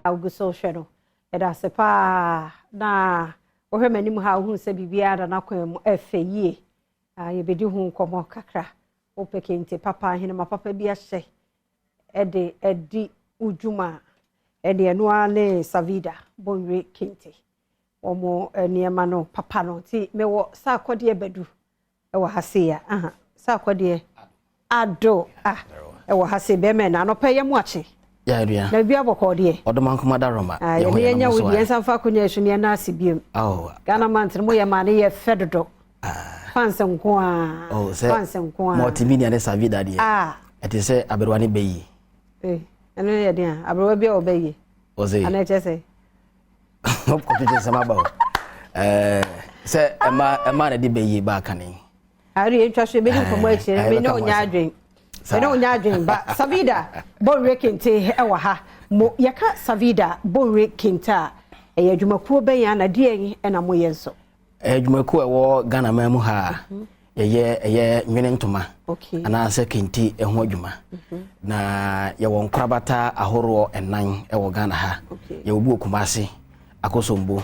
Augusto Sheno. Eda sepa na wohwe manim ha hu se bibia da na kwam efeye. Ye bedi hu komo kakra. Opekente papa hene ma papa bi ahye. Edi ujuma. Ede eno ale Sarvida Bonwire Kente. Omo niema no papa no ti mewo sa akode bedu. Ewo hase ya. Aha. Sa akode Adom ewo hase be me na no pa yemu ache. Ya dua. Na bia bokode. Odoman kuma da Roma. Ya nya wo di ensamfa konya esuni na asibiem. Oh. Ghana man mo ye ma ne ye fedodo. Fans nko a. Oh, fans nko a. Multimedia ne Sarvida de. Eti se aberwa ne beyi. Eno ye dia aberwa bia obeyi. Oze. Ana chese. Ko tete sama ba. Se ema na de beyi ba kanin. Ari entwa so be ni komo akire me no nya adwen. Me no nya adwen ba Sarvida Bonwire Kente ewa ha. Mo yaka Sarvida Bonwire Kente a adwumakuo ben ya na de en na moye nso. Adwumakuo ewo Ghana mamu ha. Ye nwene ntoma. Ana se Kente eho adwuma. Na ye won krabata ahoro enan ewo Ghana ha. Ye obu okumase akosombo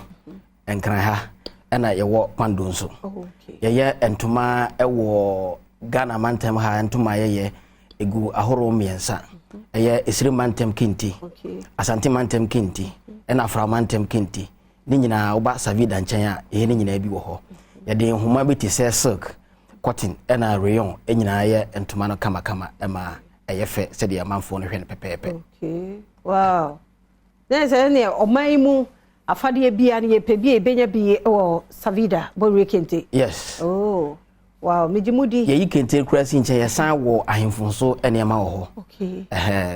enkran ha. Ena ye wo kwando nso. Ye entoma ewo Ghana mantem ha entoma ye egu ahoro miensa. Ye esiri mantem Kente. Asante mantem Kente. Ena fra mantem Kente. Ni nyina oba Sarvida nchen a ye ni nyina bi wo ho. Ye de nhoma bi ti se silk, cotton ena rayon enyina ye entoma no kama ema eye fe se de amanfo no hwe ne pepepe. Wow. Then say ne omaimu afade bia ne yepebia ebenya bi o Sarvida Bonwire Kente. Yes. Oh. Wow, mijimudi. Ye Kente krasi nche ye san wo ahemfo so enema wo ho.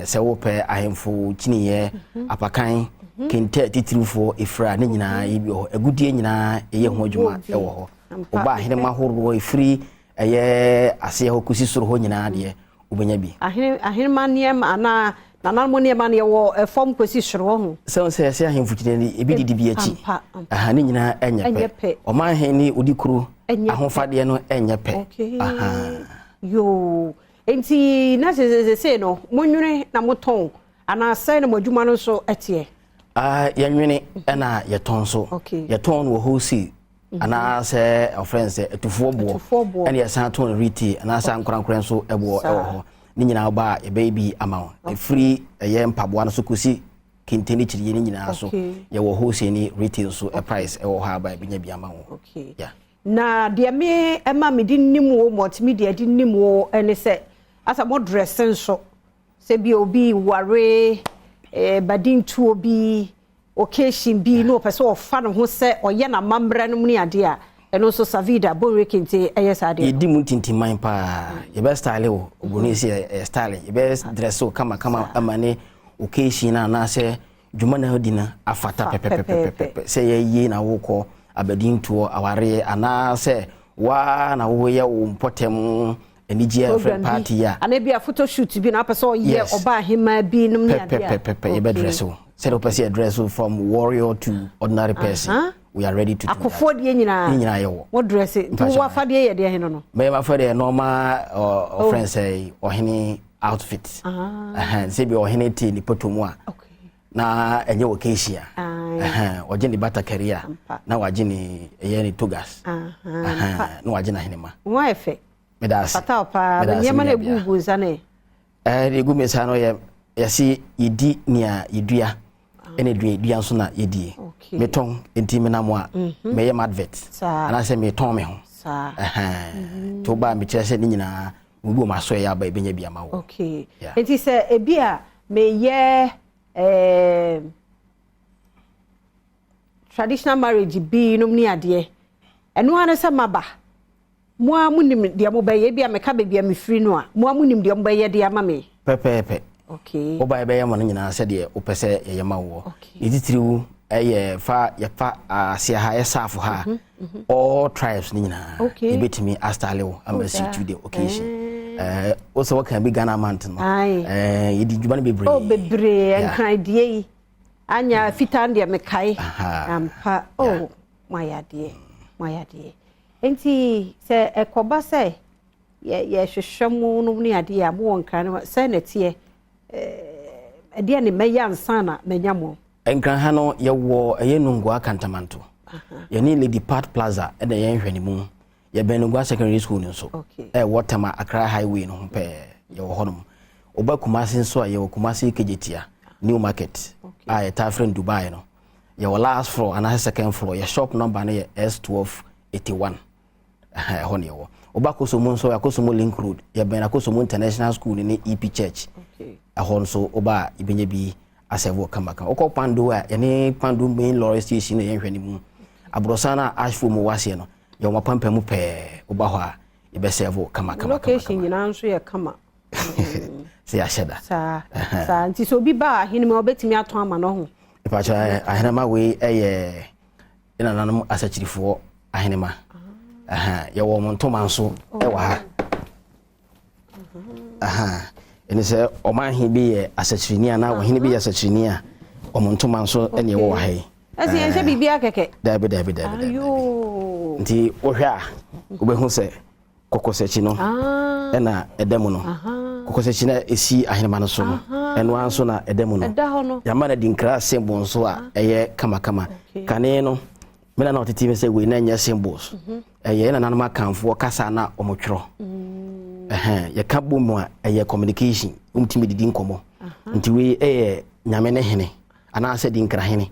Se wo pe ahemfo chiniye apakan Kente titirufo efra ne nyina ye bi ho agudie nyina ye ho adwuma e wo ho. Oba ahema horo efri eye ase ho kusi soro ho nyina de obenya bi. Ahema niem ana nanamo niem ne wo fom kusi soro ho. Se ahemfo chine ebi didi bi achi. Aha ne nyina enyepe. O man hen ni odikuru ahofade no enyepe. Aha. Yo enti na se no monwene na moton ana sai na modwuma no so etie. Yanwene na yeton so. Yeton wo hosi ana se friends etufo bo ene yesan ton riti ana sa nkran so ebo ho ni nyina ba e baby ama free ye mpaboa no so kosi Kente ni chiri ni nyina so ye wo hosi ni riti so a price e wo ha ba binya bi ama ho. Yeah. Na de me ema me di nim wo multimedia di nim wo ene se asa mo dress nso se bi obi ware badin tu obi occasion bi no pese o fa no ho se oye na mamra no ni ade a eno so Sarvida Bonwire Kente eyesa ade. Yedi muntintiman pa ye be style wo oboni se style ye be dress o kama amane occasion na se dwuma na hodina afata pepepepe se ye na wo ko abadin tuo aware ana se wa na wo ye wo mpotem enije friend party ya ana bia photo shoot bi na pese o ye oba hima bi num ni ade pepe ye be dress o set up a dress from warrior to ordinary person. We are ready to do akofo de nyina yewo what dress do wa fade ye de he no me ma fade normal friends say ohini outfit say bi ohini ti ni potom a na enye occasion oje ni bata career na waje ni ye ni togas na waje na hinema wa efe me das pata pa me ma na gugu zane egu me sa no ye si yedi nia yedua ene dua nso na yedie meton enti me na mo a me ye advert ana se me ton me ho to ba me kire se ni nyina obi o ma so ya ba ebenya bia ma wo enti se ebi a me ye traditional marriage bi no ni ade eno ana se maba mo amunim de mo ba ye bia me ka ba bia me free no a mo amunim de mo ba ye de ama me pepepe. Oba ebe yama nyina se de opese yema wo. Editiriwu fa asia ha esafo ha. All tribes ni nyina. Ebetimi astale wo amasi to the occasion. Also what can be Ghana mountain no. Yedi djuma no bebre. Oh bebre enkran die. Anya fitande me kai. Ampa mayade. Enti se ekoba se ye hwehwemu no ni ade a mo nkran se na tie ade ne meya nsa na manyamo enkran ha no ye wo eye nungwa kantamanto ye ni Lady Part Plaza e de ye hwanimu ye benungwa secondary school nso Waterma Accra highway no pe ye wo honom oba Kumasi nso ye wo Kumasi Kejetia New Market ye ta friend Dubai no ye wo last floor and second floor ye shop number na ye S1281 ho ne wo oba Kosomo nso ya Kosomo Link Road ye ben Kosomo International School ni EP Church ahon so oba ibenye bi asevo kamaka okọ pando a yene pando main lorry station ye hwanimu abrosana ashfo mu wase no ye mo pampamu pe oba ho a ye be sevo kamaka location nyina nso ye kama se asheda sa nti so bi ba hinime obetimi aton ama no ho ipacha ahenema we eye ina nanum asachirifo ahenema ye wo mo ntoma nso e wa ha ene se omanhe bi ye asachirini ana wohene bi ye asachirini a omontoma nso ene wo wa hai asi enche bibia keke dabi ayo nti wohwe a obehu se kokosechi no ena edemu no kokosechi na esi ahenema no so no eno anso na edemu no yama na dinkra symbol nso a eye kama kane no mena na otiti se we na nya symbols eye na nanoma kanfo kasa na omotwro ye ka bomu a eye communication umtimi didi nkomo nti we nyame ne hene ana ase dinkra hene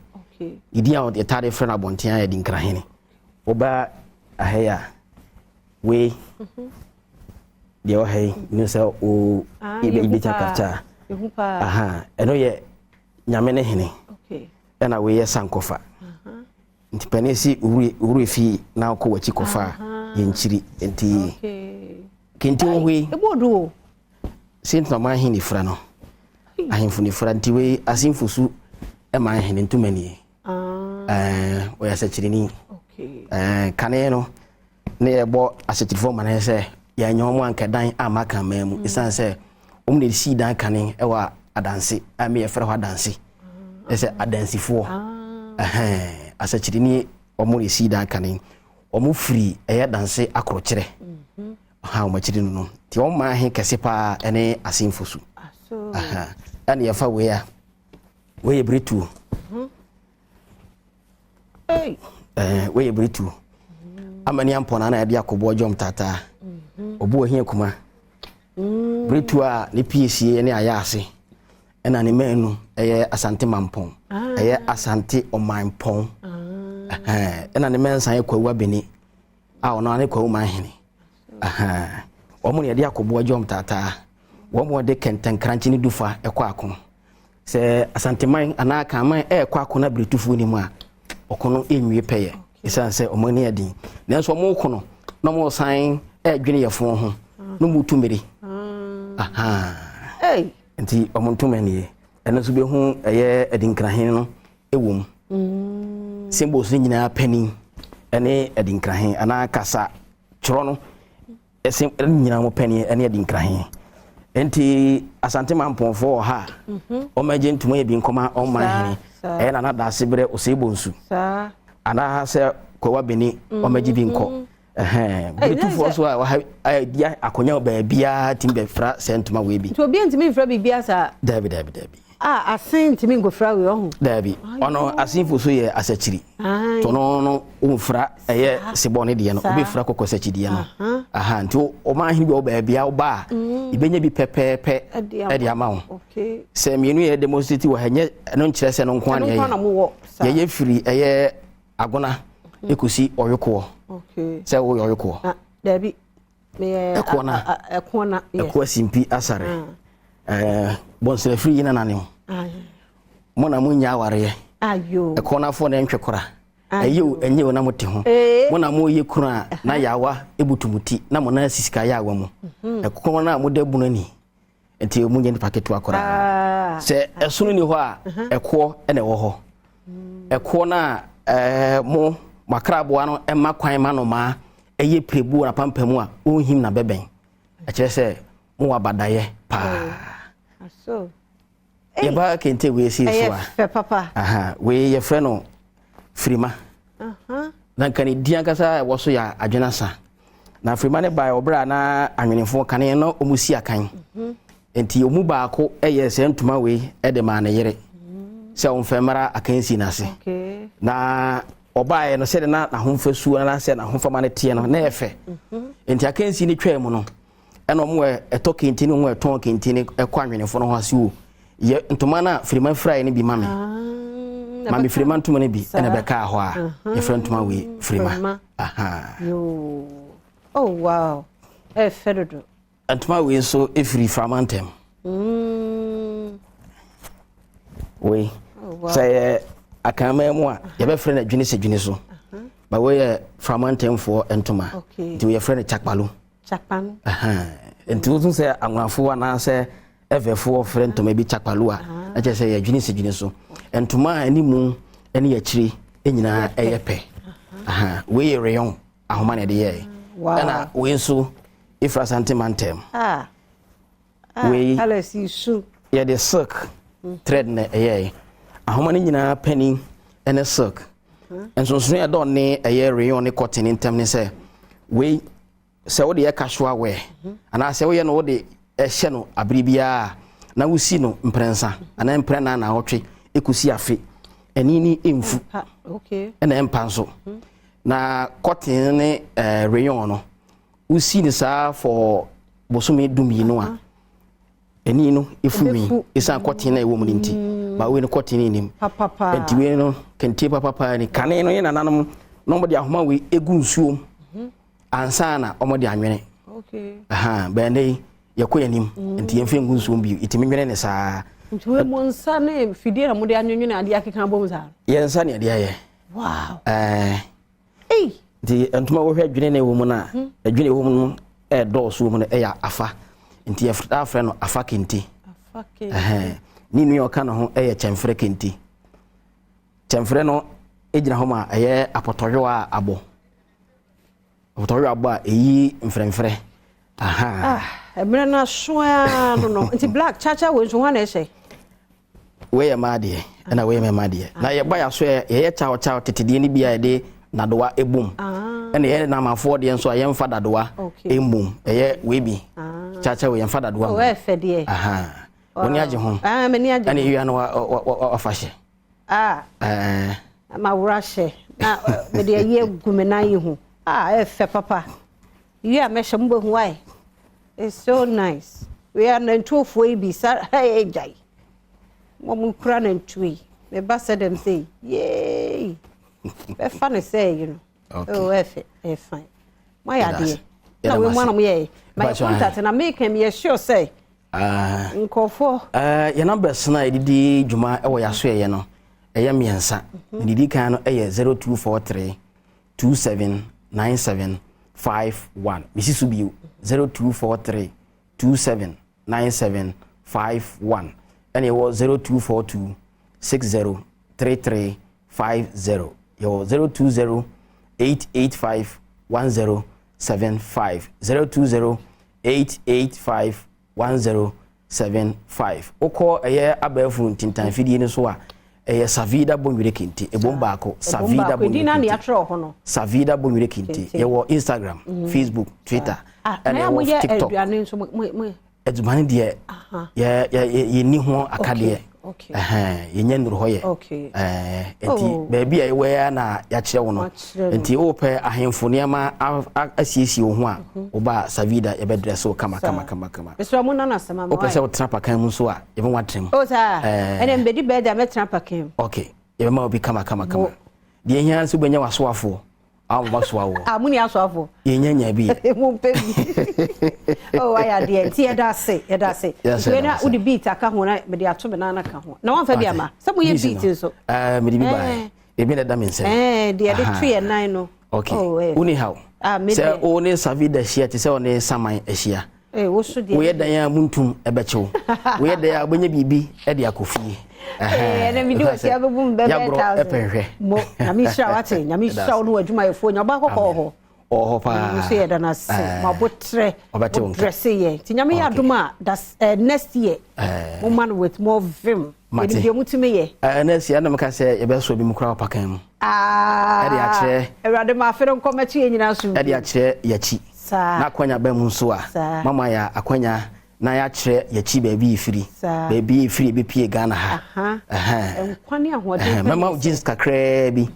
idi a tare friend abonten a dinkra hene oba ahaya we de o hey no say o ibe chakapcha eno ye nyame ne hene ena we ye sankofa nti panesi uru fi na ko wachi kofa ye nchiri nti kenti we ebodo sint na ma hini fra no ahimfu ni fra nti we asimfusu e ma hini ntumani o ya sachirini kane no ne ebo asetirifo mana se ya nyomo ankedan amaka mamu isan se omne si dan kane e wa adanse ame ye fra ho adanse ese adansifo asechirini omne si dan kane omu free eye danse akrokire ha o machiri no ti o ma he kese pa ene asimfusu ani yafa we ya we britu we britu amani ampona na ya akobo jom tata obu ohie kuma britu a ne PCA ne ayase ena ne menu eye asante mampon eye asante omanpon ena ne mensan ekwawa beni a ono ane kwawu manhene omo ne de akobo jom tata wo mo de kenten kranchi ni dufa ekwa akon se asanteman anaka man ekwa akon na britufu ni mu a okono enwie peye isan se omo ne adin nanso omo kono na mo san edwene yefo ho no mutumeri nti omo ntumani eno so be hu eye edinkrahen no ewom symbols nyina pani ene edinkrahen anaka choro no esim nyina mo pani ene edinkrahen enti asante mamponfo ha o maje ntuma ebi nkoma o man hene na da sebre o sebonsu ana se kwa beni o maje bi nko bitufo so a dia akonya ba bia timbe fra sentuma we bi to bi ntimi fra bibia sa dabi asentimi ngofra we ho dabi ono asinfo so ye asachiri to no umfra eye sebone de no obi fra kokosachiri de no nti o ma hin bi o ba bia o ba ibenya bi pepepe e de ama ho se mienu ye demonstrate wo hanye no nkire se no nko an ye firi eye agona ekusi oyoko se wo oyoko dabi me ekona ekwa simpi asare bonsere free na nanem mona munya aware ayo ekona fo na ntwekora ayo enye na mote ho mona mo ye kura na yawa ebutumuti na mona sisika yawa mu ekona mo da bunani enti munye ni paketu akora se esunu ni ho a eko ene wo ho eko na mo makrabo no emma kwan ma no ma eye prebu na pampamu a ohim na beben a kire se mo wabadaye pa so ye ba kente we si so a papa we ye frɛ no frima na kan di ankasa wo so ya adwenasa na frima ne ba obra na anwenefo kan no omusi akan enti omu ba ko eye se ntuma we e de ma na yere se on femara akansi na se na obae no se de na ahomfa suo na se na ahomfa ma ne tie no na efe enti akansi ni twam no eno mo eto kenti no mo eton kenti ni ekwanwenefo no ho ase o ye ntoma na firima fry ni bi mame mami firima ntoma ni bi ena beka ho a ye fira ntoma we firima aha yo oh wow fedodo ntoma we so efiri framantem we say akama mu a ye be fira na dwene se dwene so ba we framantem for ntoma ti we fira na chakpalu chakpan enti wo se anwafo ana se evefo fira ntoma bi chakpalu a aje se ye dwene se dwene so ntoma animu ene ya kire enyina eyepe we ye rayon ahoma na de ye na we so ifra sentimentem we alasi su ye de silk thread na eye ahoma ne nyina penny ene silk enso so ya don ne eye rayon ne cotton intem ne se we se wo de ye casual wear ana se wo ye no wo de ehye no abribia na wo si no mprensa ana mprena na hotwe ekusi afi enini emfu ena empanso na cotton ne rayon no wo si ni sa for bosome dumi no a eni no efumi isa cotton na ewo mu nti ba we no cotton ni nim papa enti we no kente papa ni kane no ye nananom no mo de ahoma we egu nsuom ansa na omo de anwene ba ndey yakoya nim enti yemfe egu nsuom bi itimi nwene ne saa ntuwe monsa ne fidie na mo de anwene ade akeka bom saa yensa ne ade aye wow di entuma wo hwe dwene na ewo mu na adwene ewo mu no do so mu no ya afa nti yefta afre no afa kenti ni nu yoka no ho chemfre kenti chemfre no ejina ho ma apotodwo a abo a eyi mfremfre emre na soa no nti black chacha we so wana ehye we ya made na we me made na ye ba ya so ye chawo tetede ni bia de nadowa ebum ene ye na mafo de nso ayemfa dadowa embum eye we bi chacha we yemfa dadowa we fe de woni age ho meni age ene yua no ofahye ma wurahye na me de ye gumena yi ho fe papa yua me hye mbo hu why it's so nice we are na ntofo e bi sa hey jai mo kura na ntui me ba said them say yay be funny say you know fine my idea na we want me my contact na make me sure say nkofo your numbers na edidi djuma e wo yaso ye no eye miensa edidi kan no eye 0243 279751 misisu biu 0243 279751 and it was 0242 603350 your 020 885 1075 020 885 1075 oko eye abafu ntintan fidie ni so a eye Sarvida Bonwire Kente ebomba ko Sarvida Bonwire Kente Sarvida Bonwire Kente ye wo Instagram Facebook Twitter and wo TikTok edumane de ye ni ho akade ye nya nuru hoye enti baby ai we na ya kire wo no enti wo pe ahemfo niama asiesi wo ho a wo ba Sarvida ye be dress wo kama eso mo na sama mo pese wo trapa kan mu so a ye be watrem o sa ene mbedi be da me trapa kan okay ye be ma obi kama de hia so benya wasoafo awu wasoawo muni asoafo ye nya bi mo pebi oh aya de ti e da se we na udi beat aka ho na me de ato me na ka ho na wan fa bi ama se mo ye beat so me di bi bai e bi na da me nse de 3 and 9 no okay uni how se o ne Sarvida hia ti se o ne saman ehia wo so de we dan ya muntum ebechew we dan ya obenya bibi e de akofie na video ti abebum be 1000 mo na mi sha wate na mi sha no adwuma efo nya ba kokko ho oho pa so ye da na se ma botre dress ye ti nya me ya duma das next year mo man with more vim e de mutime ye next year na me ka se ye be so bi mu kura pakan mu e de a kire erade ma fere nkomachi ye nyina so e de a kire ya chi na akwanya ba mu so a mama ya akwanya na ya kire ya chi baby ifiri be pie Ghana ha enkwani ahode mama Jesus kakra bi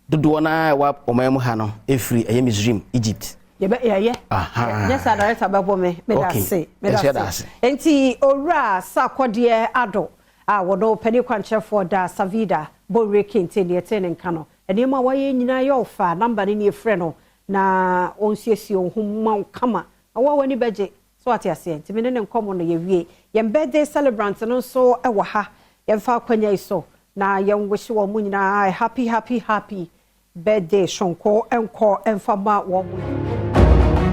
dodo na wa omamu ha no efiri eye Misrim Egypt ye yes director babo me da say enti owura sakode ado wodo pani kwanchefo da Sarvida Bonwire Kente ne ete ne nka no enema waye nyina ye ofa number ne efre no na onsiesie ohumma kama awa wani beje so ati ase enti me ne nkomo no ye wie ye birthday celebrant no so e wo ha ye fa kwanya iso na ye ngwehye wo mu nyina happy birthday shonko enko emfa ma wo mu